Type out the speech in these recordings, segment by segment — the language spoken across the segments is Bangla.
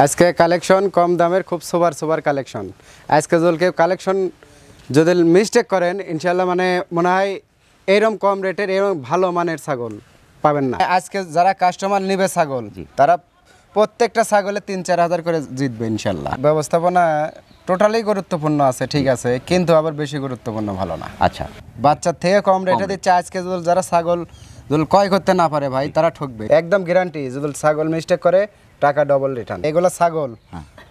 আজকে কালেকশন কম দামের খুব সুপার সুপার কালেকশন। আজকে জলকে কালেকশন যদি মিস্টেক করেন ইনশাল্লাহ মানে মনে হয় এরকম কম রেটের এরকম ভালো মানের ছাগল পাবেন না। আজকে যারা কাস্টমার নেবে ছাগল তারা প্রত্যেকটা ছাগলে ৩-৪ হাজার করে জিতবে ইনশাল্লাহ। ব্যবস্থাপনা টোটালি গুরুত্বপূর্ণ আছে, ঠিক আছে, কিন্তু আবার বেশি গুরুত্বপূর্ণ ভালো না। আচ্ছা, বাচ্চার থেকে কম রেটে দিচ্ছে। আজকে যারা ছাগল যদি ক্রয় করতে না পারে ভাই তারা ঠকবে, একদম গ্যারান্টি। যদি ছাগল মিস্টেক করে টাকা ডবল রিটার্ন। এগুলো ছাগল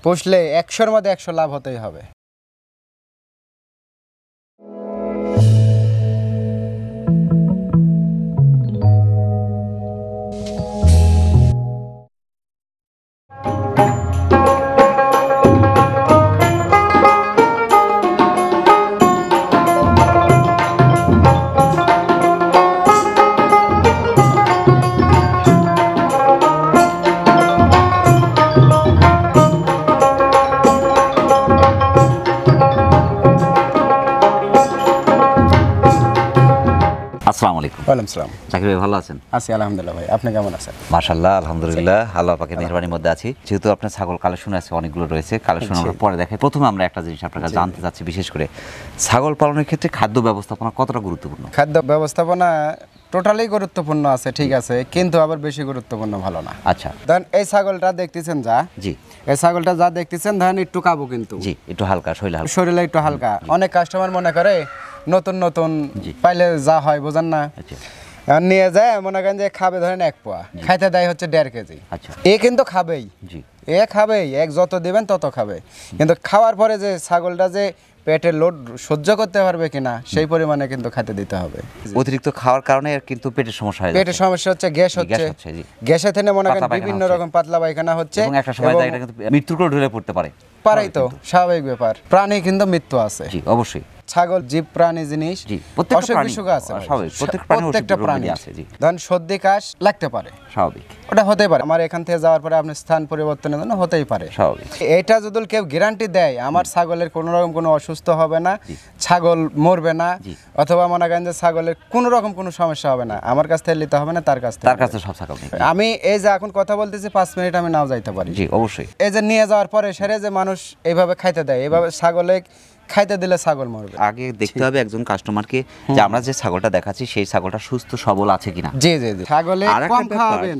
পুষলে ১০০-র মধ্যে ১০০ লাভ হতেই হবে। আসসালামু আলাইকুম। ওয়ালাইকুম আসসালাম। জাকির ভাই ভালো আছেন? আছি আলহামদুলিল্লাহ ভাই, আপনি কেমন আছেন? মাশাআল্লাহ আলহামদুলিল্লাহ, আল্লাহ পাকের মেহেরবানির মধ্যে আছি। যেহেতু আপনার ছাগল কালেকশন আছে, অনেকগুলো রয়েছে, কালেকশন আমরা পরে দেখাই। প্রথমে আমরা একটা জিনিস আপনার কাছে জানতে চাচ্ছি, বিশেষ করে ছাগল পালনের ক্ষেত্রে খাদ্য ব্যবস্থাপনা কতটা গুরুত্বপূর্ণ? খাদ্য ব্যবস্থাপনা টোটালি গুরুত্বপূর্ণ আছে, ঠিক আছে, কিন্তু আবার বেশি গুরুত্বপূর্ণ ভালো না। আচ্ছা, ধরেন এই ছাগলটা দেখতেছেন, যা জি এই ছাগলটা যা দেখতেছেন ধরেন একটু কাবু, কিন্তু জি একটু হালকা, শরীরে একটু হালকা। অনেক কাস্টমার মনে করে নতুন নতুন পাইলে যা হয় বোঝেন না, নিয়ে যায় মনে করেন যে খাবে, ধরেন ১ পোয়া, খাইতে দেয় হচ্ছে ১.৫ কেজি। আচ্ছা, এ কিন্তু খাবেই, এ খাবেই, যত দিবেন তত খাবে, কিন্তু খাওয়ার পরে যে ছাগলটা যে পেটের লোড সহ্য করতে পারবে কিনা সেই পরিমাণে কিন্তু খেতে দিতে হবে। অতিরিক্ত খাওয়ার কারণে কিন্তু পেটের সমস্যা হয়, পেটের সমস্যা হচ্ছে, গ্যাস হচ্ছে, গ্যাসে থেকে মনে করেন বিভিন্ন রকম পাতলা পায়খানা হচ্ছে, এবং একটা সময় এটা কিন্তু মৃত্যুর কোলে ঢলে পড়তে পারে। পারেই তো, স্বাভাবিক ব্যাপার, প্রাণী কিন্তু মৃত্যু আছে। জি অবশ্যই, ছাগল জীব প্রাণী জিনিস, অসুখ বিসুখ আছে, প্রত্যেকটা প্রাণী আছে। ধরেন সর্দি কাশ লাগতে পারে, স্বাভাবিক, ওটা হতেই পারে। আমার এখান থেকে যাওয়ার পরে আপনি স্থান পরিবর্তনের জন্য হতেই পারে, স্বাভাবিক। এটা যদি কেউ গ্যারান্টি দেয় আমার ছাগলের কোনো রকম কোনো অসুস্থ হবে না, ছাগল মরবে না, অথবা মনে করেন যে ছাগলের কোনো রকম কোনো সমস্যা হবে না, আমার কাছ থেকে নিতে হবে না, তার কাছ থেকে সব ছাগল। আমি এই যে এখন কথা বলতেছি ৫ মিনিট আমি নাও যাইতে পারি। জি অবশ্যই। এই যে নিয়ে যাওয়ার পরে সেরে যে মানুষ এইভাবে খাইতে দেয়, এইভাবে ছাগলে খাইতে দিলে ছাগল মরবে। আগে দেখতে হবে একজন কাস্টমারকে যে আমরা যে ছাগলটা দেখাচ্ছি সেই ছাগলটা সুস্থ সবল আছে কিনা। জি জি জি, ছাগলে কম খাওয়াবেন,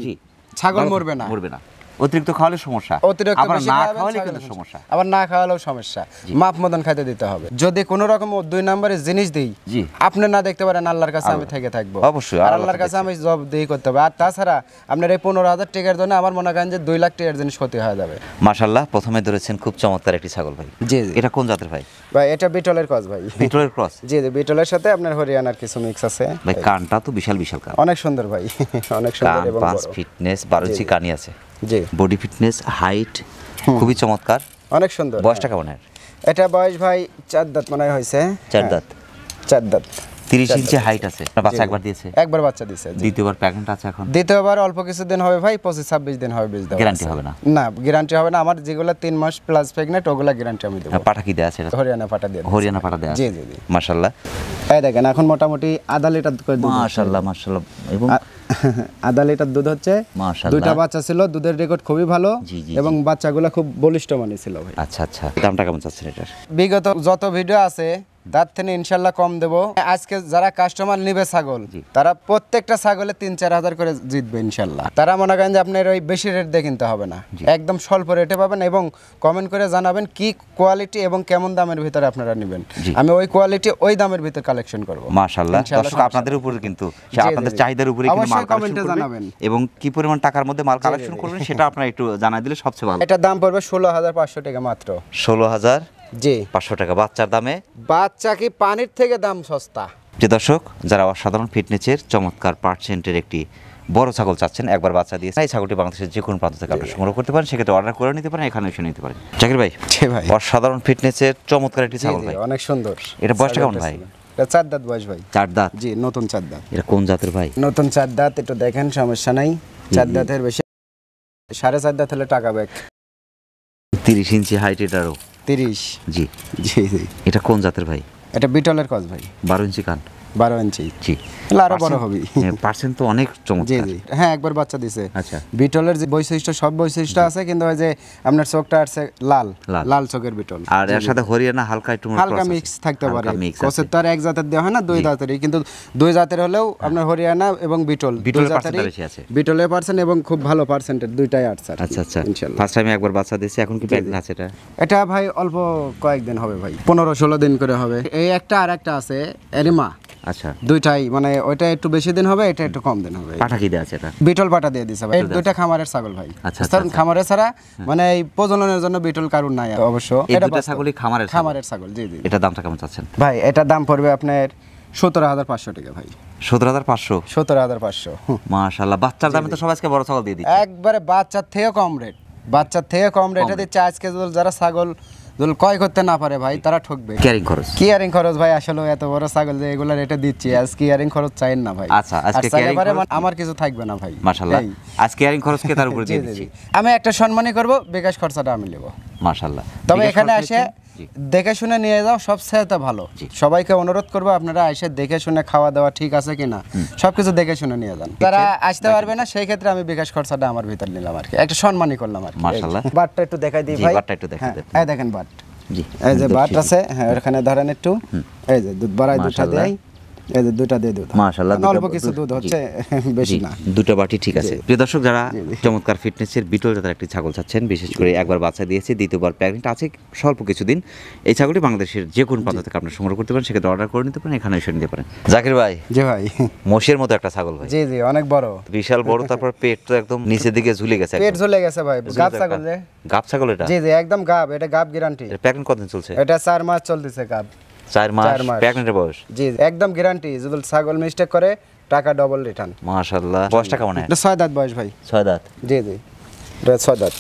ছাগল মরবে না। অতিরিক্ত খাওয়ালে সমস্যা, আবার না খাওয়ালে কিন্তু সমস্যা, আবার না খাওয়ালেও সমস্যা। মাপ মতন খাইতে দিতে হবে। যদি কোনো রকম ২ নম্বরের জিনিস দিই, আপনি না দেখতে পারেন, আল্লাহর কাছে আমি থেকে থাকবো অবশ্যই, আর আল্লাহর কাছে আমি জব দিয়ে করতে হবে। আর তাছাড়া আপনার এই ১৫,০০০ টাকার জন্য আমার মনে করেন যে ২ লাখ টাকার জিনিস ক্ষতি হয়ে যাবে। মাশাআল্লাহ, প্রথমে ধরেছেন খুব চমৎকার একটি ছাগল ভাই। জি, এটা কোন জাতের ভাই? ভাই এটা বিটলের ক্রস ভাই। বিটলের ক্রস? জি জি, বিটলের সাথে আপনার হরিয়ানার কিছু মিক্স আছে ভাই। কানটা তো বিশাল বিশাল কান, অনেক সুন্দর ভাই, অনেক সুন্দর এবং বড়। ফিটনেস ১২ ইঞ্চি কানি আছে, জি, বডি ফিটনেস, হাইট খুবই চমৎকার, অনেক সুন্দর। বয়সটা কেমন? এটা বয়স ভাই ৪ দাঁত মনে হয়েছে। ৪ দাঁত? ৪ দাঁত, ৩০ ইঞ্চি হাইট আছে। বাচ্চা একবার দিয়েছে? একবার বাচ্চা দিয়েছে। দ্বিতীয়বার প্রেগন্যান্ট আছে এখন? দ্বিতীয়বার অল্প কিছুদিন হবে ভাই, ২৫-২৬ দিন হবে বীজ দেওয়া। গ্যারান্টি হবে না? না, গ্যারান্টি হবে না। আমার যেগুলো 3 মাস প্লাস প্রেগন্যান্ট ওগুলা গ্যারান্টি আমি দেব। পাঠা কি দেয়া আছে? হরিয়ানা পাঠা দিয়ে। হরিয়ানা পাঠা দেয়া? জি জি জি, মাশাআল্লাহ। এই দেখেন এখন মোটামুটি আধা লিটার করে দুধ। মাশাআল্লাহ মাশাআল্লাহ, এবং আধা লিটার দুধ হচ্ছে। মাশাআল্লাহ, 2টা বাচ্চা ছিল, দুধের রেকর্ড খুবই ভালো এবং বাচ্চাগুলো খুব বলিষ্ঠ মানের ছিল ভাই। আচ্ছা আচ্ছা, দামটা কেমন চাচ্ছেন এটার? বিগত যত ভিডিও আছে তার থেকে ইনশাল্লাহ কম দেবো। আজকে যারা কাস্টমার নিবে ছাগল তারা প্রত্যেকটা ছাগলে ৩-৪ হাজার করে জিতবে ইনশাল্লাহ। তারা মনে করেন যে আপনার ওই বেশি রেট দিয়ে কিনতে হবে না, একদম স্বল্প রেটে পাবেন, এবং কমেন্ট করে জানাবেন কি কোয়ালিটি এবং কেমন দামের ভিতরে আপনারা নেবেন। আমি ওই কোয়ালিটি ওই দামের ভিতরে কালেকশন করব। মাশাআল্লাহ, দর্শক আপনাদের উপরে কিন্তু আপনাদের চাহিদার উপরে কিন্তু মাল কালেকশন করবেন, এবং কি পরিমাণ টাকার মধ্যে মাল কালেকশন করবেন সেটা আপনারা একটু জানাই দিলে সবচেয়ে ভালো। এটা দাম পড়বে ১৬,৫০০ টাকা মাত্র। ১৬,০০০? জি, ৫০০ টাকা বাচ্চার দামে। বাচ্চা কি পানির থেকে দাম সস্তা। যে দর্শক যারা অসাধারণ ফিটনেসের চমৎকার পার্সেন্টের একটি বড় ছাগল চাচ্ছেন, একবার বাচ্চা দিয়ে এই ছাগলটি বাংলাদেশের যে কোনো প্রান্ত থেকে আপনারা সংগ্রহ করতে পারেন, সেক্ষেত্রে অর্ডার করে নিতে পারেন, এখানে এসে নিতে পারেন। জাকির ভাই, অসাধারণ ফিটনেসের চমৎকার একটি ছাগল ভাই, অনেক সুন্দর। এটা বয়সটা কেমন ভাই? এটা ৪ দাঁত বয়স ভাই। ৪ দাঁত? জি, নতুন ৪ দাঁত। এটা কোন জাতের ভাই? নতুন ৪ দাঁত, একটু দেখেন, সমস্যা নাই। ৪ দাঁতের বেশি, 4.5 দাঁত হলে টাকা ব্যাক। ৩০ ইঞ্চি হাইট এটারও? 30। জি জি জি। এটা কোন জাতের ভাই? এটা বিটলের ক্রস ভাই। ১২ ইঞ্চি কান? 12 ইঞ্চি। জি, তাহলে আরো বড় হবে। পার্সেন্ট তো অনেক জি চমৎকার। জি হ্যাঁ, একবার বাচ্চা দিছে। আচ্ছা। বিটলের যে বৈশিষ্ট্য সব বৈশিষ্ট্য আছে, কিন্তু ওই যে আপনার চোখটা আছে লাল লাল চোখের বিটল, আর এর সাথে হরিয়ানা হালকা একটু হালকা মিক্স থাকতে পারে। ক্রসের তো আর এক জাতের দেওয়া হয় না, দুই জাতেরই, কিন্তু দুই জাতের হলেও আপনার হরিয়ানা এবং বিটল দুই জাতেরই বিটলের পার্সেন্ট এবং খুব ভালো পার্সেন্টের দুইটাই আসছে। আচ্ছা আচ্ছা, ইনশাআল্লাহ। ফার্স্ট টাইমে একবার বাচ্চা দিয়েছে, এখন কি প্রেগন্যান্ট আছে এটা? এটা ভাই অল্প কয়েকদিন হবে ভাই, 15-16 দিন করে হবে। এই একটা আর একটা আছে এরিমা। আচ্ছা, দুইটাই মানে ওইটা একটু বেশি দিন হবে, এটা একটু কম দিন হবে। পাঠা কি দেয়া আছে এটা? বিটল পাটা দিয়ে দিছে ভাই। এই দুইটা খামারের ছাগল ভাই। আচ্ছা, কারণ খামারে ছাড়া মানে এই প্রজননের জন্য বিটল কারণ নাই অবশ্য। এটা দুটো ছাগলই খামারের ছাগল। জি জি। এটা দামটা কেমন চাচ্ছেন ভাই এটার দাম পড়বে আপনার 17,500 টাকা ভাই। 17,500? 17,500। মাশাআল্লাহ, বাচ্চার দামে তো সব আজকে বড় ছাগল দিয়ে দিচ্ছে। একবারে বাচ্চার থেকে কম রেট, বাচ্চার থেকে কম রেটে দিচ্ছে আজকে। যারা ছাগল ক্রয় করতে না পারে ভাই, তারা ঠকবে। কেয়ারিং খরচ ভাই, আসলে এত বড় ছাগল যে এগুলা রেটে দিচ্ছি, আজ কেয়ারিং খরচ চাইন না ভাই। আচ্ছা, আজকে কেয়ারিং খরচ আমার কিছু থাকবে না ভাই। মাশাআল্লাহ, আজ কেয়ারিং খরচ কে তার উপর দিয়ে দিচ্ছি। আমি একটা সম্মানই করব, বিকাশ খরচাটা আমি নেব। মাশাআল্লাহ। তবে এখানে এসে দেখে শুনে নিয়ে যাও, সবচেয়ে ভালো। সবাইকে অনুরোধ করবো আপনারা এসে দেখে শুনে খাওয়া দাওয়া ঠিক আছে কিনা সবকিছু দেখে শুনে নিয়ে যান। যারা আসতে পারবে না সেই ক্ষেত্রে আমি বিকাশ খরচাটা আমার ভিতর নিলাম আর কি, একটা সম্মানই করলাম আর কি। মাশাআল্লাহ। বাটটা একটু দেখাই দিই ভাই। বাটটা একটু দেখাই দেন। এই দেখেন বাট। জি, এই যে বাট আছে, হ্যাঁ ওখানে ধরেন একটু। এই যে দুধ বাড়াই, দুধটা দেই। এই যে দুধটা দিয়ে দুধ। মাশাআল্লাহ, অল্প কিছু দুধ হচ্ছে, বেশি না। দুটো বাটি ঠিক আছে। প্রিয় দর্শক, যারা চমৎকার ফিটনেসের বিটল জাতের একটি ছাগল চাচ্ছেন, বিশেষ করে একবার বাচ্চা দিয়েছে, দ্বিতীয়বার প্রেগন্যান্ট আছে স্বল্প কিছুদিন, এই ছাগলটি বাংলাদেশের যে কোনো প্রান্ত থেকে আপনি সংগ্রহ করতে পারেন, সেক্ষেত্রে অর্ডার করে নিতে পারেন, এখানে এসে নিতে পারেন। জাকির ভাই। জি ভাই। মোষের মতো একটা ছাগল ভাই। জি জি, অনেক বড়, বিশাল বড়, তারপর পেট তো একদম নিচের দিকে ঝুলে গেছে। পেট ঝুলে গেছে ভাই, গাব ছাগল যে। গাব ছাগল এটা? জি জি, একদম গাব, এটা গাব গ্যারান্টি। প্রেগন্যান্ট কতদিন চলছে? এটা 4 মাস চলতেছে গাব। 4 মাস প্রেগন্যান্টের বয়স? জি একদম গ্যারান্টি, যদি ছাগল মিস্টেক করে টাকা ডবল রিটার্ন। মাশাআল্লাহ। বয়সটা কেমন? এটা 6 দাঁত বয়স ভাই। 6 দাঁত? জি জি, এটা 6 দাঁত।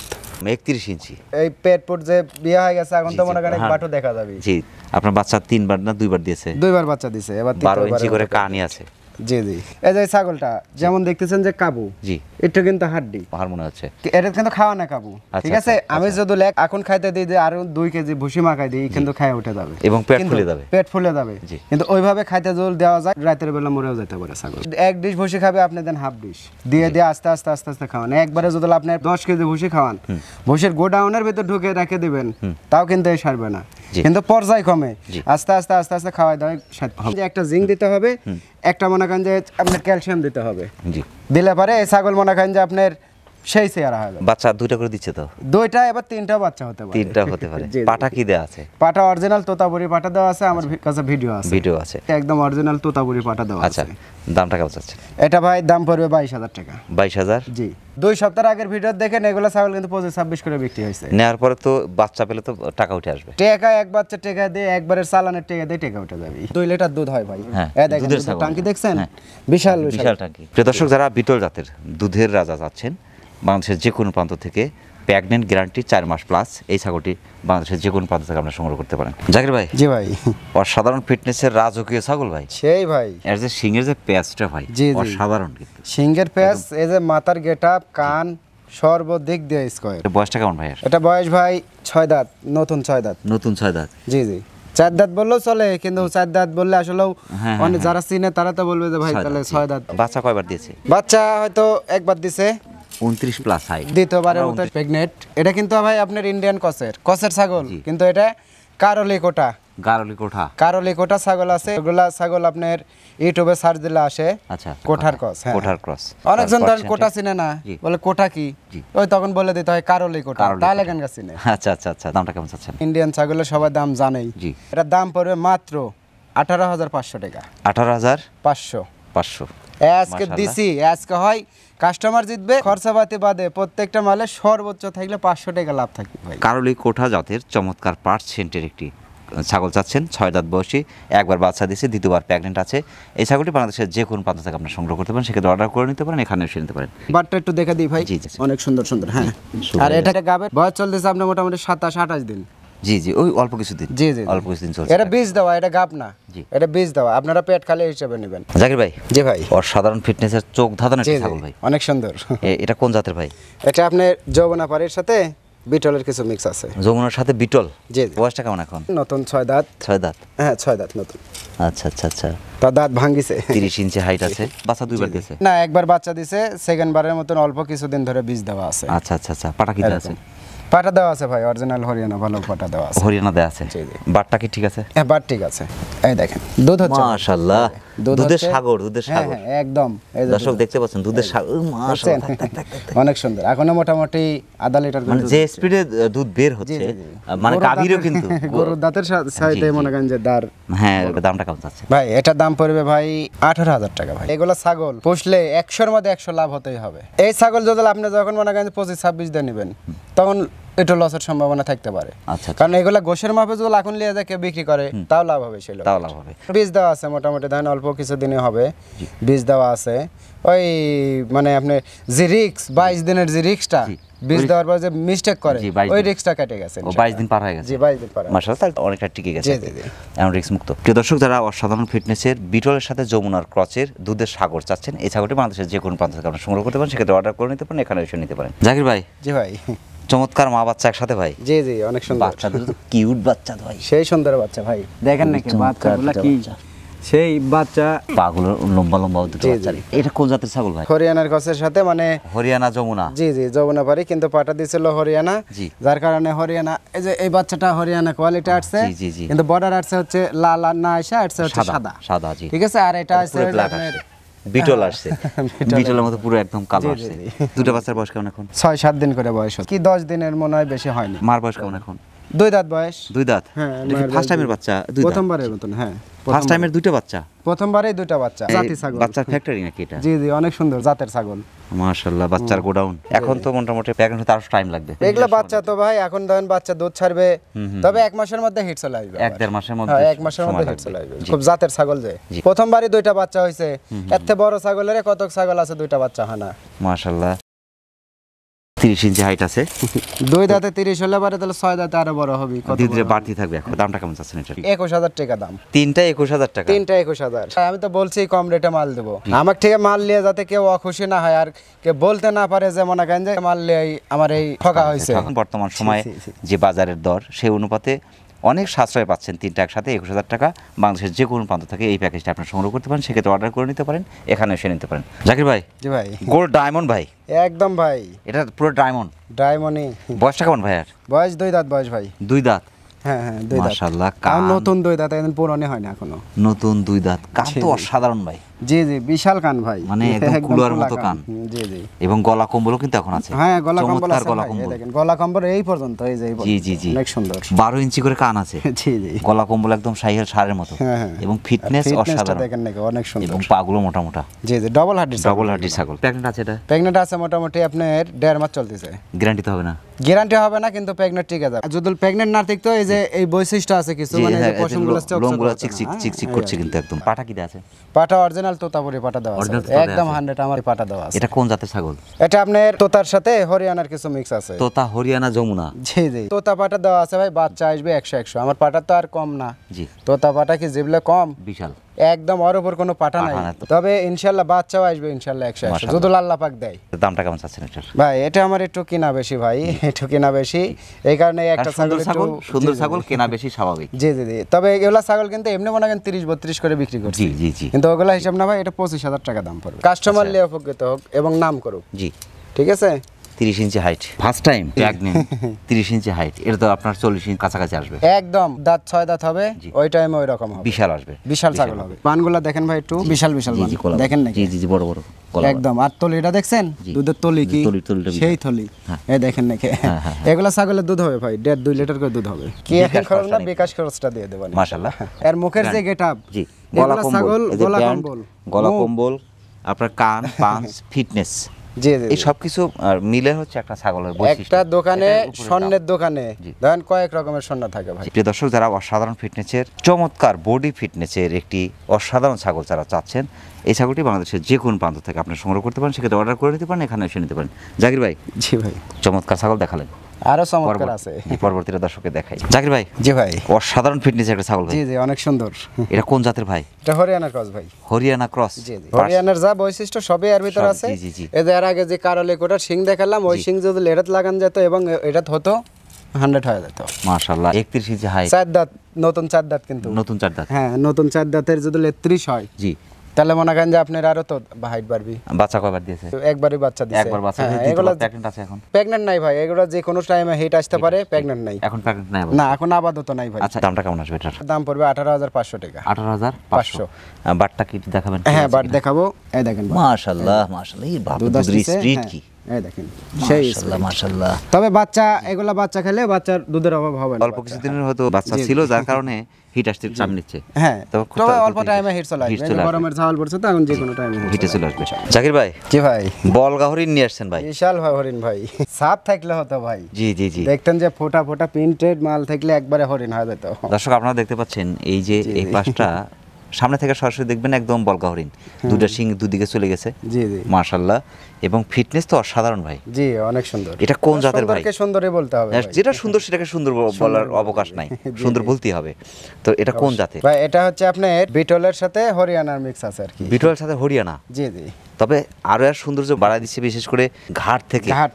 31 ইঞ্চি। এই পেট পুট যে বিয়ে হয়ে গেছে, এখন তো মনে করেন বাটু দেখা যাবে। জি, আপনার বাচ্চা 3 বার না 2 বার দিয়েছে? 2 বার বাচ্চা দিয়েছে, এবার 12 ইঞ্চি করে কানি আছে। জি জি। এই যে ছাগলটা যেমন দেখতেছেন যে কাবু, জি এটা কিন্তু হাড্ডি, পাহাড় মনে হচ্ছে। এটা কিন্তু খাওয়া না কাবু, ঠিক আছে। আমি যদি এখন খাইতে দিই যে আরো 2 কেজি ভুসি মাখাই দিই, কিন্তু খায় উঠে যাবে এবং পেট ফুলে যাবে। পেট ফুলে যাবে, কিন্তু ওইভাবে খাইতে যদি দেওয়া যায়, রাতের বেলা মরেও যেতে পারে ছাগল। 1 ডিশ ভুসি খাবে, আপনি দেন হাফ ডিশ দিয়ে দিয়ে আস্তে আস্তে আস্তে আস্তে খাওয়ান। একবারে যদি আপনি 10 কেজি ভুসি খাওয়ান, ভুসির গোডাউনের ভিতর ঢুকে রেখে দিবেন, তাও কিন্তু এই সারবে না, কিন্তু পর্যায়ক্রমে আস্তে আস্তে আস্তে আস্তে খাওয়াই দেওয়া সাথে। একটা জিঙ্ক দিতে হবে, একটা মনে করেন যে আপনার ক্যালসিয়াম দিতে হবে। জি, দিলে পরে এই ছাগল মনে করেন যে আপনার সেই চেহারা হবে। বাচ্চা 2টা করে দিচ্ছে তো? 2টা, এবার 3টা বাচ্চা হতে পারে। 3টা হতে পারে। পাটা কি দেয়া আছে? পাটা অরিজিনাল তোতাপুরি পাটা দেওয়া আছে, আমার কাছে ভিডিও আছে। একদম অরিজিনাল তোতাপুরি পাটা দেওয়া আছে। আচ্ছা, দামটা কেমন চাচ্ছেন? এটা ভাই দাম পড়বে 22,000 টাকা। 22,000? জি। 2 সপ্তাহ আগের ভিডিও দেখেন, এগুলো ছাগল কিন্তু 25-26 করে বিক্রি হয়েছে। নেওয়ার পরে তো বাচ্চা পেলে তো টাকা উঠে আসবে। টাকা এক বাচ্চা টাকা দিয়ে, একবারের চালানের টাকা দিয়ে টাকা উঠে যাবে। 2 লিটার দুধ হয় ভাই। এই দেখেন ট্যাঙ্কি দেখছেন, বিশাল বিশাল ট্যাঙ্কি। প্রিয় দর্শক, যারা বিটল জাতের দুধের রাজা চাচ্ছেন, বাংলাদেশের যে কোনো প্রান্ত থেকে, প্রেগন্যান্ট গ্যারান্টি 4 মাস প্লাস, এই ছাগলটি বাংলাদেশের যে কোনো প্রান্ত থেকে আপনারা সংগ্রহ করতে পারেন। জাকির ভাই। জি ভাই। অসাধারণ ফিটনেসের রাজকীয় ছাগল ভাই। সেই ভাই, এর যে সিংহের যে প্যাচটা ভাই, অসাধারণ। কিন্তু সিংহের প্যাচ, এই যে মাথার গেটআপ, কান, সর্বদিক দিয়ে স্কয়ার। বয়সটা কেমন ভাই? এটা বয়স ভাই 6 দাঁত, নতুন 6 দাঁত। নতুন 6 দাঁত? জি জি। 4 দাঁত বললেও চলে, কিন্তু 4 দাঁত বললে আসলেও অনেক যারা চিনে তারা তো বলবে যে ভাই তাহলে 6 দাঁত। বাচ্চা কয়বার দিয়েছে? বাচ্চা হয়তো একবার দিছে, 29 প্লাস হাইট। দ্বিতীয়বারের মতো প্রেগনেন্ট। এটা কিন্তু ভাই আপনার ইন্ডিয়ান কসের ছাগল, কিন্তু এটা কারলি কোটা ছাগল আছে। এগুলা ছাগল আপনার ইউটিউবে সার্চ দিলে আসে। আচ্ছা, কোঠার ক্রস। হ্যাঁ, কোঠার ক্রস। অনেকজন ধরেন কোটা চিনে না, বলে কোটা কি, ওই তখন বলে দিতে হয় কারলি কোটা, তাহলে কেন চিনে। আচ্ছা আচ্ছা আচ্ছা, দামটা কেমন চাচ্ছেন? ইন্ডিয়ান ছাগলের সবাই দাম জানেই। জি, এটার দাম পড়বে মাত্র 18,500 টাকা। 18,500? আজকে দিছি, আজকে হয় কাস্টমার জিতবে, খরচাপাতি বাদে প্রত্যেকটা মালে সর্বোচ্চ থাকলে 500 টাকা লাভ থাকবে ভাই। কারলি কোঠা জাতের চমৎকার পার্সেন্টের একটি ছাগল চাচ্ছেন, 6 দাঁত বয়সী, একবার বাচ্চা দিয়েছে, দ্বিতীয়বার প্রেগন্যান্ট আছে। এই ছাগলটি বাংলাদেশের যে কোনো প্রান্ত থেকে আপনারা সংগ্রহ করতে পারেন, সেক্ষেত্রে অর্ডার করে নিতে পারেন, এখানে এসে নিতে পারেন। বাটটা একটু দেখে দিই ভাই। জি জি, অনেক সুন্দর সুন্দর। হ্যাঁ, আর এটা গাবের বয়স চলতেছে আপনার মোটামুটি 27-28 দিন। জি জি, ওই অল্প কিছুদিন। জি জি, অল্প কিছুদিন চলছে। এটা বীজ দেওয়া, এটা গাব না। জি, এটা বীজ দেওয়া, আপনারা পেট খালি হিসেবে নেবেন। জাকির ভাই। জি ভাই। অসাধারণ ফিটনেসের চোখ ধাঁধানো একটা ছাগল ভাই, অনেক সুন্দর। এটা কোন জাতের ভাই? এটা আপনার যৌবনাপাড়ির সাথে বিটলের কিছু মিক্স আছে। যমুনার সাথে বিটল। জি। বয়সটা কেমন এখন? নতুন 6 দাঁত। 6 দাঁত। হ্যাঁ 6 দাঁত নতুন। আচ্ছা আচ্ছা আচ্ছা। তো দাঁত ভাঙিছে। 30 ইঞ্চি হাইট আছে। বাচ্চা দুইবার দিয়েছে? না, একবার বাচ্চা দিছে, সেকেন্ড বারের মতন অল্প কিছুদিন ধরে বীজ দেওয়া আছে। আচ্ছা আচ্ছা আচ্ছা। পাটা কি আছে? পাটা দেওয়া আছে ভাই, অরিজিনাল হরিয়ানা ভালো পাটা দেওয়া আছে। হরিয়ানা দেওয়া আছে। জি জি। বাটটা কি ঠিক আছে? হ্যাঁ বাট ঠিক আছে। এই দেখেন দুধ হচ্ছে মাশাআল্লাহ। দুধের সাগর, দুধের সাগর। হ্যাঁ একদম। এই যে দর্শক দেখতে পাচ্ছেন দুধের সাগর, মাশাআল্লাহ। অনেক সুন্দর। এখনো মোটামুটি আধা লিটার মানে যে স্পিডে দুধ বের হচ্ছে, মানে গাভীরও কিন্তু গরুর দাঁতের সাথে মনে করেন যে দাঁড়। হ্যাঁ, দামটা কেমন যাচ্ছে ভাই? এটার দাম পড়বে ভাই 18,000 টাকা ভাই। এগুলো ছাগল পুষলে 100-র মধ্যে 100 লাভ হতেই হবে। এই ছাগল যদি আপনি যখন মনে করেন 25-26 দিয়ে নেবেন, তখন একটু লসের সম্ভাবনা থাকতে পারে। আচ্ছা। কারণ এগুলা গোশের মাপে যদি এখন লিয়ে যায় কেউ বিক্রি করে, তাও লাভ হবে। ছিল তাও লাভ হবে। বীজ দেওয়া আছে মোটামুটি, ধরেন অল্প কিছুদিনে হবে। বীজ দেওয়া আছে ওই মানে আপনি যে রিক্স 22 দিনের যে রিক্সটা, বীজ দেওয়ার পর যে মিস্টেক করে ওই রিক্সটা কেটে গেছে। 22 দিন পার হয়ে গেছে। জি 22 দিন পার। মাশাআল্লাহ, তাহলে অনেকটা টিকে গেছে। জি জি জি। এমন রিক্স মুক্ত। প্রিয় দর্শক, যারা অসাধারণ ফিটনেসের বিটলের সাথে যমুনার ক্রসের দুধের সাগর চাচ্ছেন, এই ছাগলটি বাংলাদেশের যে কোনো প্রান্ত থেকে আপনারা সংগ্রহ করতে পারেন, সেক্ষেত্রে অর্ডার করে নিতে পারেন, এখানে এসে নিতে পারেন। জাকির ভাই। জি ভাই। চমৎকার মা বাচ্চা একসাথে ভাই। জি জি, অনেক সুন্দর বাচ্চা, দুটো কিউট বাচ্চা ভাই। সেই সুন্দর বাচ্চা ভাই, দেখেন নাকি বাচ্চাগুলো কি সেই বাচ্চা, পাগুলো লম্বা লম্বা দুটো বাচ্চা। এটা কোন জাতের ছাগল ভাই? হরিয়ানার ক্রসের সাথে, মানে হরিয়ানা যমুনা। জি জি, যমুনা পারি, কিন্তু পাটা দিছিল হরিয়ানা, যার কারণে হরিয়ানা। এই যে এই বাচ্চাটা হরিয়ানা কোয়ালিটি আসছে, কিন্তু বর্ডার আসছে হচ্ছে লাল আর না আসে আসছে হচ্ছে সাদা সাদা। জি ঠিক আছে। আর এটা আসছে আপনার বিটল আসছে, বিটলের মতো পুরো একদম কালো আসছে। দুটো বাচ্চার বয়স কেমন এখন? 6-7 দিন করে বয়স, কি 10 দিনের মনে হয়, বেশি হয়নি। মার বয়স কেমন এখন? 2 দাঁত বয়স। 2 দাঁত। হ্যাঁ, ফার্স্ট টাইমের বাচ্চা? প্রথমবারের মতন। হ্যাঁ, ফার্স্ট টাইমের দুটো বাচ্চা, প্রথমবারেই দুটো বাচ্চা। জাতি ছাগল, বাচ্চার ফ্যাক্টরি নাকি এটা? জি জি, অনেক সুন্দর জাতের ছাগল। মাশাআল্লাহ, বাচ্চার গোডাউন। এখন তো মোটামুটি প্রেগন্যান্ট হতে আরো টাইম লাগবে। এগুলা বাচ্চা তো ভাই এখন ধরেন বাচ্চা দুধ ছাড়বে, তবে 1 মাসের মধ্যে হিট চলে আসবে। 1-1.5 মাসের মধ্যে? হ্যাঁ, 1 মাসের মধ্যে হিট চলে আসবে। খুব জাতের ছাগল যে, প্রথমবারই দুইটা বাচ্চা হইছে। এত বড় ছাগলের কত ছাগল আছে দুইটা বাচ্চা হয় না। মাশাআল্লাহ। 30 ইঞ্চি হাইট আছে। 2 দাঁতে 30 হলে পারে, তাহলে 6 দাঁতে আরো বড় হবে। কত ধীরে বাড়তি থাকবে। এখন দামটা কেমন চাচ্ছেন এটা? 21,000 টাকা দাম। তিনটা 21,000 টাকা? তিনটা 21,000। আমি তো বলছি কম রেটে মাল দেবো। আমার থেকে মাল নিয়ে যাতে কেউ অখুশি না হয়, আর কেউ বলতে না পারে যে মনে করেন যে মাল নিয়ে আমার এই ঠকা হয়েছে। বর্তমান সময়ে যে বাজারের দর, সেই অনুপাতে অনেক সাশ্রয় পাচ্ছেন। তিনটা একসাথে 21,000 টাকা। বাংলাদেশের যে কোনো প্রান্ত থেকে এই প্যাকেজটা আপনারা সংগ্রহ করতে পারেন, সেক্ষেত্রে অর্ডার করে নিতে পারেন, এখানে এসে নিতে পারেন। জাকির ভাই। জি ভাই। গোল্ড ডায়মন্ড ভাই। একদম ভাই, এটা পুরো ডায়মন্ড। ডায়মন্ডই। বয়সটা কেমন ভাই? আর বয়স 2 দাঁত বয়স ভাই। 2 দাঁত? হ্যাঁ হ্যাঁ, 2 দাঁত। মাশাআল্লাহ। কান নতুন 2 দাঁত, একদম পুরনো হয় না এখনো। নতুন 2 দাঁত। কান তো অসাধারণ ভাই। জি জি, বিশাল কান ভাই, মানে একদম কুলার মতো কান। জি জি। এবং গলা কম্বলও কিন্তু এখন আছে। হ্যাঁ, গলা কম্বল আছে গলা ভাই, কম্বল। এই দেখেন গলা কম্বল এই পর্যন্ত, এই যে এই পর্যন্ত। জি জি জি, অনেক সুন্দর। 12 ইঞ্চি করে কান আছে। জি জি। গলা কম্বল একদম শাহিয়াল ষাঁড়ের মতো। হ্যাঁ হ্যাঁ। এবং ফিটনেস অসাধারণ। দেখেন নাকি, অনেক সুন্দর। এবং পাগুলো মোটা মোটা। জি জি, ডবল হার্ডি ছাগল। প্রেগন্যান্ট আছে এটা? প্রেগন্যান্ট আছে মোটামুটি আপনার 1.5 মাস চলতেছে। গ্যারান্টি তো হবে না? গ্যারান্টি হবে না, কিন্তু প্রেগন্যান্ট ঠিক আছে। যদি প্রেগন্যান্ট না থাকতো, এই যে এই বৈশিষ্ট্য আছে কিছু, মানে যে পশমগুলো লোমগুলো চিকচিক করছে কিন্তু একদম। পাটা কি আছে? পাটা অরিজিনাল তোতাপুরি পাটা দেওয়া আছে, একদম 100 আমার পাটা দেওয়া আছে। এটা কোন জাতের ছাগল? এটা আপনার তোতার সাথে হরিয়ানার কিছু মিক্স আছে। তোতা, হরিয়ানা, যমুনা। জি জি, তোতা পাটা দেওয়া আছে ভাই, বাচ্চা আসবে 100-100। আমার পাটা তো আর কম না। জি। তোতা পাটা কি জিবলে কম? বিশাল একদম, ওর উপর কোনো পাটা নাই। তবে ইনশাআল্লাহ বাচ্চাও আসবে ইনশাআল্লাহ 100-100, যদি আল্লাহ পাক দেয়। দামটা কেমন চাচ্ছেন এটার? ভাই এটা আমার একটু কিনা বেশি ভাই, একটু কিনা বেশি, এই কারণে একটা ছাগল একটু সুন্দর ছাগল কেনা বেশি স্বাভাবিক। জি জি জি। তবে এগুলা ছাগল কিন্তু এমনি মনে করেন 30-32 করে বিক্রি করছি। জি জি জি। কিন্তু ওগুলা হিসাব না ভাই, এটা 25,000 টাকা দাম পড়বে। কাস্টমার লিয়ে উপকৃত হোক এবং নাম করুক। জি, ঠিক আছে। 30 ইঞ্চি হাইট, ফার্স্ট টাইম প্রেগন্যান্ট। 30 ইঞ্চি হাইট, এটা তো আপনার 40 ইঞ্চি কাছাকাছি আসবে। একদম দাঁত 6 দাঁত হবে, ওই টাইমে ওই রকম হবে, বিশাল আসবে, বিশাল ছাগল হবে। পানগুলা দেখেন ভাই, একটু বিশাল বিশাল পান দেখেন নাকি? জি জি জি, বড় বড় একদম। আর তলিটা দেখছেন, দুধের তলি কি সেই তলি, এই দেখেন নাকি? এগুলা ছাগলের দুধ হবে ভাই 1.5-2 লিটার করে দুধ হবে। কি এখন খরচ না, বিকাশ খরচটা দিয়ে দেবেন মাশাআল্লাহ। এর মুখের যে গেটআপ, জি, গলা কম্বল, গলা কম্বল, আপনার কান, পাঁচ, ফিটনেস, জি জি, এই সব কিছু মিলে হচ্ছে একটা ছাগলের বৈশিষ্ট্য। একটা দোকানে, স্বর্ণের দোকানে ধরেন কয়েক রকমের স্বর্ণ থাকে ভাই। প্রিয় দর্শক, যারা অসাধারণ ফিটনেসের, চমৎকার বডি ফিটনেসের একটি অসাধারণ ছাগল যারা চাচ্ছেন, এই ছাগলটি বাংলাদেশের যে কোনো প্রান্ত থেকে আপনি সংগ্রহ করতে পারেন, সেক্ষেত্রে অর্ডার করে নিতে পারেন, এখানে এসে নিতে পারেন। জাকির ভাই। জি ভাই। চমৎকার ছাগল দেখালেন, আরো চমৎকার আছে। পরবর্তীতে দর্শককে দেখাই। জাকির ভাই, জি ভাই, অসাধারণ ফিটনেসের একটা ছাগল ভাই। জি জি, অনেক সুন্দর। এটা কোন জাতের ভাই? এটা হরিয়ানার ক্রস ভাই। হরিয়ানা ক্রস। জি জি, হরিয়ানার যা বৈশিষ্ট্য সবই এর ভিতর সব, আছে। জি, জি, জি। এই যে এর আগে যে কারলে কোটার শিং দেখালাম, ওই শিং যদি লেড়াত লাগান যেত এবং এটা হতো 100 হয়ে যেত। মাশাআল্লাহ, 31 ইঞ্চি হাইট। 4 দাঁত, নতুন 4 দাঁত কিন্তু। নতুন 4 দাঁত। হ্যাঁ, নতুন 4 দাঁতের যদি 33 হয়, জি, তাহলে মনে করেন যে আপনার আরো তো হাইট বাড়বি। বাচ্চা কয়বার দিয়েছে? একবারই বাচ্চা দিছে। একবার বাচ্চা হ্যাঁ, দিয়েছে। এগুলো প্রেগন্যান্ট আছে এখন? প্রেগন্যান্ট নাই ভাই, এগুলো যে কোনো টাইমে হিট আসতে পারে, প্রেগন্যান্ট নাই। এখন প্রেগন্যান্ট নাই? না, এখন আপাতত নাই ভাই। আচ্ছা, দামটা কেমন আসবে এটার? দাম পড়বে 18,500 টাকা। 18,500। বাটটা কি দেখাবেন? হ্যাঁ, বাট দেখাবো। এই দেখেন মাশাআল্লাহ, মাশাআল্লাহ, এই বাপ দুধের স্পিড কি! এই দেখেন, সেই মাশাআল্লাহ, মাশাআল্লাহ। তবে বাচ্চা, এগুলা বাচ্চা খেলে বাচ্চার দুধের অভাব হবে না। অল্প কিছুদিনের হয়তো বাচ্চা ছিল, যার কারণে হিট আসতে চাপ নিচ্ছে। হ্যাঁ, তবে তবে অল্প টাইমে হিট চলে আসবে। গরমের ঝাল পড়ছে তো, এখন যে কোনো টাইমে হিটে চলে আসবে। জাকির ভাই, জি ভাই, বলগা হরিণ নিয়ে আসছেন ভাই। বিশাল ভাই হরিণ ভাই, সাপ থাকলে হতো ভাই। জি জি জি, দেখতেন যে ফোটা ফোটা প্রিন্টেড মাল থাকলে একবারে হরিণ হয়ে যেত। দর্শক আপনারা দেখতে পাচ্ছেন, এই যে এই পাশটা সামনে থেকে সরাসরি দেখবেন একদম বলগা হরিণ, দুটো শিং দুদিকে চলে গেছে। জি জি, মাশাআল্লাহ, এবং ফিটনেস তো অসাধারণ ভাই। জি, অনেক সুন্দর। এটা কোন জাতের ভাই? সুন্দরকে সুন্দরই বলতে হবে ভাই। যেটা সুন্দর সেটাকে সুন্দর বলার অবকাশ নাই, সুন্দর বলতেই হবে। তো এটা কোন জাতের ভাই? এটা হচ্ছে আপনার বিটলের সাথে হরিয়ানার মিক্স আছে আর কি। বিটলের সাথে হরিয়ানা। জি জি, তবে আরো এর সৌন্দর্য বাড়ায় দিচ্ছে, বিশেষ করে ঘাট থেকে। হ্যাঁ,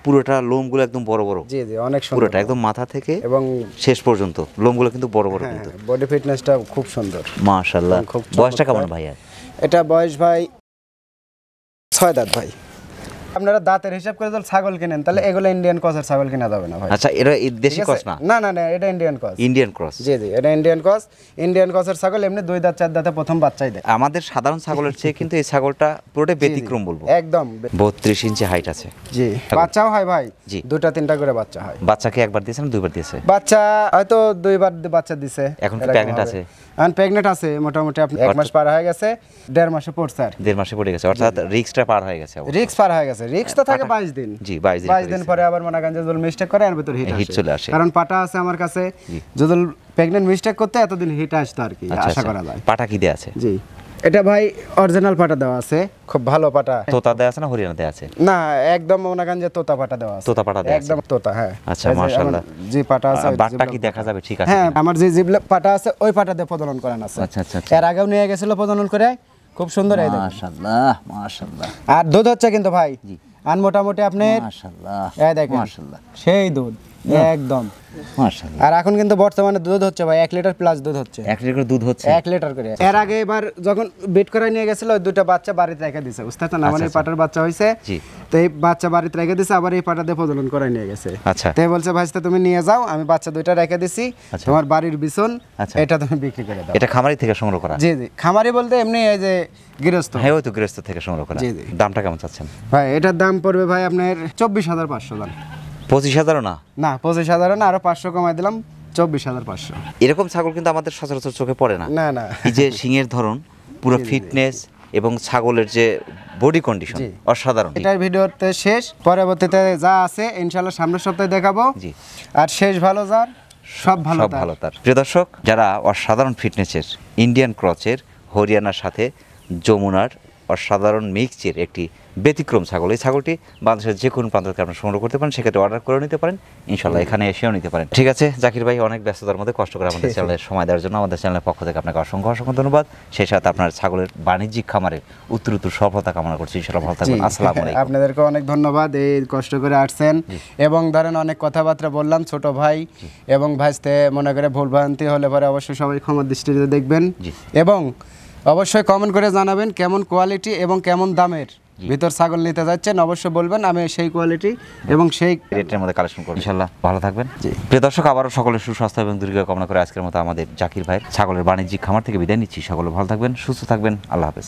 পুরোটা লোমগুলো একদম বড় বড়। জি জি, অনেক সুন্দর পুরোটা একদম মাথা থেকে এবং শেষ পর্যন্ত লোমগুলো কিন্তু বড় বড় কিন্তু। বডি ফিটনেসটা খুব সুন্দর। মাশাআল্লাহ। খুব বয়সটা কেমন ভাই? এটা বয়স ভাই 6 দাঁত ভাই। আপনারা দাঁতের হিসাব করে যদি ছাগল কিনেন, তাহলে এগুলো ইন্ডিয়ান ক্রসের ছাগল কিনা যাবে না ভাই। আচ্ছা, এটা দেশি ক্রস না? না না না, এটা ইন্ডিয়ান ক্রস। Indian cross. জি জি, এটা ইন্ডিয়ান ক্রস। ইন্ডিয়ান ক্রসের ছাগল এমনি 2 দাঁত 4 দাঁতে প্রথম বাচ্চাই দেয়। আমাদের সাধারণ ছাগলের চেয়ে কিন্তু এই ছাগলটা পুরোটাই ব্যতিক্রম বলবো। একদম 32 ইঞ্চি হাইট আছে। জি, বাচ্চাও হয় ভাই। জি, 2টা 3টা করে বাচ্চা হয়। বাচ্চাকে একবার দিয়েছে না দুইবার দিয়েছে? বাচ্চা হয়তো 2বার বাচ্চা দিছে। এখন কি প্রেগন্যান্ট আছে? এখন প্রেগন্যান্ট আছে মোটামুটি। আপনি 1 মাস পার হয়ে গেছে, 1.5 মাসে পড়ছে আর। 1.5 মাসে পড়ে গেছে, অর্থাৎ রিস্কটা পার হয়ে গেছে। রিস্ক পার হয়ে গেছে। রিস্ক তো থাকে 22 দিন। জি, 22 দিন পরে আবার মনে করেন যে যদি মিস্টেক করে এর ভিতর হিট চলে আসে। কারণ পাটা আছে আমার কাছে, যদি প্রেগন্যান্ট মিস্টেক করতে এতদিন হিট আসতো আর কি, আশা করা যায়। পাটা কি দেয়া আছে? জি, এটা ভাই অরিজিনাল পাটা দেওয়া আছে, খুব ভালো পাটা। তোতা দেয়া আছে না হরিয়ানা দেয়া আছে? না, একদম মনে করেন যে তোতা পাটা দেওয়া আছে। তোতা পাটা দেয়া আছে, একদম তোতা। হ্যাঁ, আচ্ছা, মাশাআল্লাহ। জি পাটা আছে, বাটটা কি দেখা যাবে? ঠিক আছে। হ্যাঁ, আমার যে জিবলা পাটা আছে ওই পাটা দিয়ে প্রজনন করান আছে। আচ্ছা আচ্ছা, এর আগেও নিয়ে গেছিল প্রজনন করে, খুব সুন্দর। এই দেখুন, মাশাআল্লাহ, মাশাআল্লাহ। আর দুধ হচ্ছে কিন্তু ভাই, আর মোটামুটি আপনার মাশাআল্লাহ, এই দেখেন, মাশাআল্লাহ, সেই দুধ একদম মাশাআল্লাহ। আর এখন কিন্তু বর্তমানে দুধ হচ্ছে ভাই 1 লিটার প্লাস দুধ হচ্ছে। 1 লিটার দুধ হচ্ছে? 1 লিটার করে। এর আগে এবার যখন বেট করে নিয়ে গেছিল, ওই 2টা বাচ্চা বাড়িতে রেখে দিছে। বুঝতে পারছেন, আমার এই পাটার বাচ্চা হইছে। জি, তো এই বাচ্চা বাড়িতে রেখে দিছে, আবার এই পাটা দিয়ে প্রজনন করে নিয়ে গেছে। আচ্ছা, তাই বলছে ভাইস্তা তুমি নিয়ে যাও, আমি বাচ্চা 2টা রেখে দিছি, তোমার বাড়ির বিছন, এটা তুমি বিক্রি করে দাও। এটা খামারি থেকে সংগ্রহ করা? জি জি, খামারি বলতে এমনি এই যে গৃহস্থ। হ্যাঁ, ওই তো গৃহস্থ থেকে সংগ্রহ করা। জি জি। দামটা কেমন চাচ্ছেন ভাই? এটার দাম পড়বে ভাই আপনার 24,500 দাম। 25,000 না? না, 25,000 না, আরো 500 কমাই দিলাম, 24,500। এরকম ছাগল কিন্তু আমাদের সচরাচর চোখে পড়ে না। না না, এই যে শিংয়ের ধরন, পুরো ফিটনেস এবং ছাগলের যে বডি কন্ডিশন অসাধারণ। এটার ভিডিওতে শেষ, পরবর্তীতে যা আছে ইনশাআল্লাহ সামনের সপ্তাহে দেখাবো। জি, আর শেষ ভালো যার সব ভালো তার। প্রিয় দর্শক, যারা অসাধারণ ফিটনেসের ইন্ডিয়ান ক্রসের হরিয়ানার সাথে যমুনার অসাধারণ মিক্সের একটি ব্যতিক্রম ছাগল, এই ছাগলটি বাংলাদেশের যে কোনো প্রান্ত থেকে আপনারা সংগ্রহ করতে পারেন, সেক্ষেত্রে অর্ডার করে নিতে পারেন, ইনশাল্লাহ এখানে এসেও নিতে পারেন। ঠিক আছে জাকির ভাই, অনেক ব্যস্ততার মধ্যে কষ্ট করে আমাদের চ্যানেলে সময় দেওয়ার জন্য আমাদের চ্যানেলের পক্ষ থেকে আপনাকে অসংখ্য অসংখ্য ধন্যবাদ। সেই সাথে আপনার ছাগলের বাণিজ্যিক খামারের উত্তর সফলতা কামনা করছি। ইনশাল্লাহ ভালো থাকবেন। আসসালামু আলাইকুম। আপনাদেরকে অনেক ধন্যবাদ, এই কষ্ট করে আসছেন এবং ধরেন অনেক কথাবার্তা বললাম, ছোট ভাই এবং ভাইস্তে মনে করে ভুলভ্রান্তি হলে পরে অবশ্যই সবাই ক্ষমার দৃষ্টিতে দেখবেন এবং অবশ্যই কমেন্ট করে জানাবেন কেমন কোয়ালিটি এবং কেমন দামের ভিতর ছাগল নিতে যাচ্ছেন, অবশ্যই বলবেন, আমি সেই কোয়ালিটি এবং সেই রেটের মধ্যে কালেকশন করব। ইনশাআল্লাহ ভালো থাকবেন। প্রিয় দর্শক, আবারও সকলের সুস্বাস্থ্য এবং দীর্ঘায়ু কামনা করে আজকের মতো আমাদের জাকির ভাইয়ের ছাগলের বাণিজ্যিক খামার থেকে বিদায় নিচ্ছি। সকলে ভালো থাকবেন, সুস্থ থাকবেন। আল্লাহ হাফেজ।